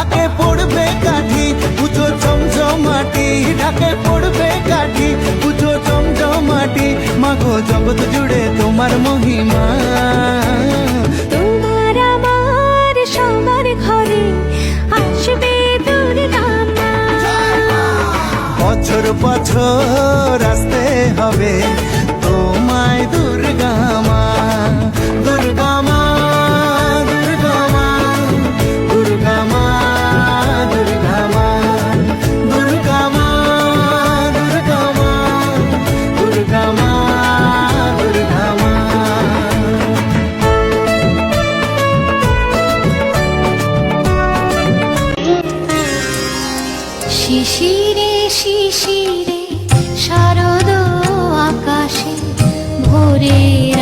ঢাকে পড়বে কাঠি পুজো চমচমাটি, ঢাকে পড়বে কাঠি পুজো চমচমাটি। মাগো জগৎ জুড়ে তোমার মহিমা, তোমার আমার সবার ঘরে আসবে দুর্গা মা। বছর বছর আসতে হবে তোমায় দুর্গা মা, দুর্গা মা, দুর্গা মা, দুর্গা মা, দুর্গা মা, দুর্গা মা, দুর্গা মা, দুর্গা মা, দুর্গা মা। শিশিরে শিশিরে শারদ আকাশে ভোরের